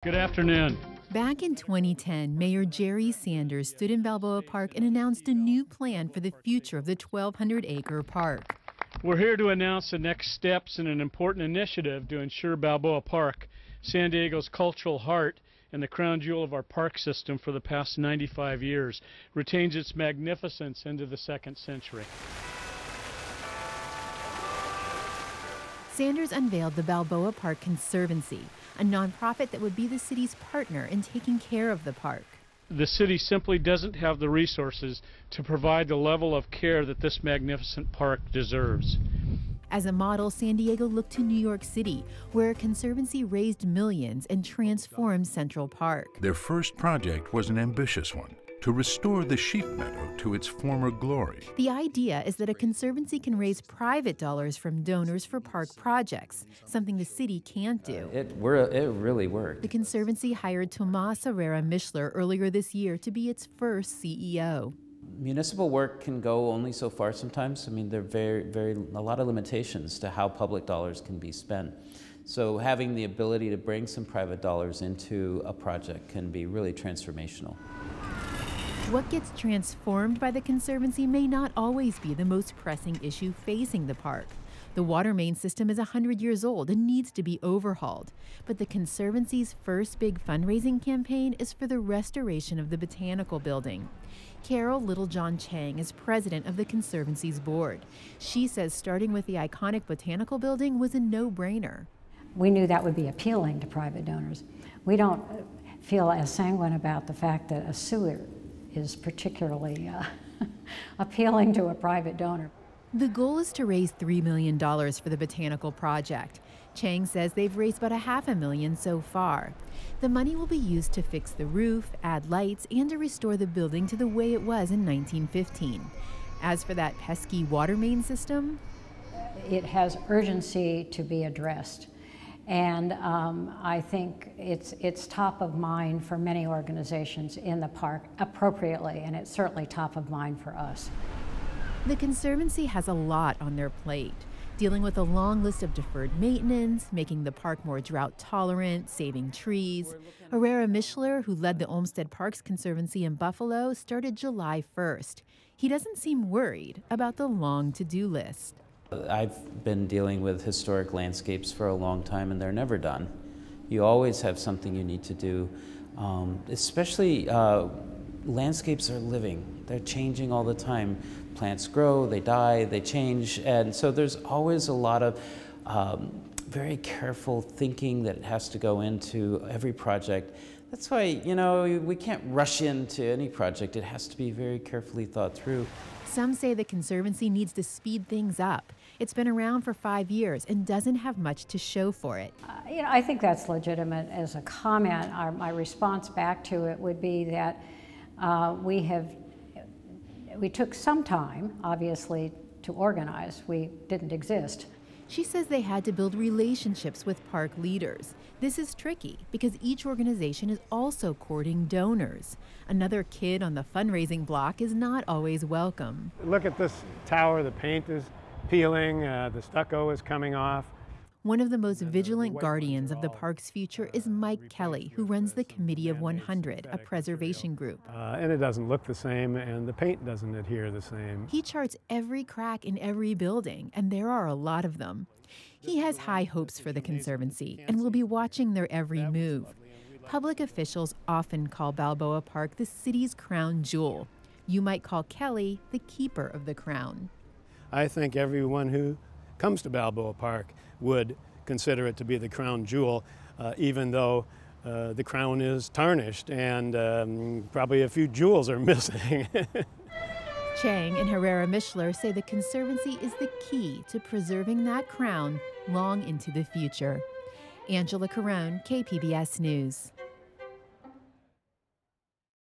Good afternoon. Back in 2010, Mayor Jerry Sanders stood in Balboa Park and announced a new plan for the future of the 1,200-acre park. We're here to announce the next steps in an important initiative to ensure Balboa Park, San Diego's cultural heart and the crown jewel of our park system for the past 95 years, retains its magnificence into the second century. Sanders unveiled the Balboa Park Conservancy, a nonprofit that would be the city's partner in taking care of the park. The city simply doesn't have the resources to provide the level of care that this magnificent park deserves. As a model, San Diego looked to New York City, where a conservancy raised millions and transformed Central Park. Their first project was an ambitious one, to restore the sheep meadow to its former glory. The idea is that a conservancy can raise private dollars from donors for park projects, something the city can't do. It really worked. The Conservancy hired Tomas Herrera Mischler earlier this year to be its first CEO. Municipal work can go only so far sometimes. I mean, there are a lot of limitations to how public dollars can be spent. So having the ability to bring some private dollars into a project can be really transformational. What gets transformed by the Conservancy may not always be the most pressing issue facing the park. The water main system is 100 years old and needs to be overhauled. But the Conservancy's first big fundraising campaign is for the restoration of the Botanical Building. Carol Littlejohn Chang is president of the Conservancy's board. She says starting with the iconic Botanical Building was a no-brainer. We knew that would be appealing to private donors. We don't feel as sanguine about the fact that a sewer is particularly appealing to a private donor. The goal is to raise $3 million for the Botanical Project. Chang says they've raised about $500,000 so far. The money will be used to fix the roof, add lights, and to restore the building to the way it was in 1915. As for that pesky water main system, it has urgency to be addressed. And I think it's top of mind for many organizations in the park appropriately, and it's certainly top of mind for us. The Conservancy has a lot on their plate, dealing with a long list of deferred maintenance, making the park more drought tolerant, saving trees. Herrera Mischler, who led the Olmsted Parks Conservancy in Buffalo, started July 1st. He doesn't seem worried about the long to-do list. I've been dealing with historic landscapes for a long time, and they're never done. You always have something you need to do, especially landscapes are living. They're changing all the time. Plants grow, they die, they change, and so there's always a lot of very careful thinking that has to go into every project. That's why, you know, we can't rush into any project. It has to be very carefully thought through. Some say the Conservancy needs to speed things up. It's been around for 5 years and doesn't have much to show for it. You know, I think that's legitimate as a comment. My response back to it would be that we took some time, obviously, to organize. We didn't exist. She says they had to build relationships with park leaders. This is tricky because each organization is also courting donors. Another kid on the fundraising block is not always welcome. Look at this tower, the paint is peeling, the stucco is coming off. One of the most vigilant guardians of the park's future is Mike Kelly, who runs the Committee of 100, a preservation group. And it doesn't look the same, and the paint doesn't adhere the same. He charts every crack in every building, and there are a lot of them. He has high hopes for the Conservancy and will be watching their every move. Public officials often call Balboa Park the city's crown jewel. You might call Kelly the keeper of the crown. I think everyone who comes to Balboa Park would consider it to be the crown jewel, even though the crown is tarnished and probably a few jewels are missing. Chang and Herrera Mischler say the Conservancy is the key to preserving that crown long into the future. Angela Carone, KPBS News.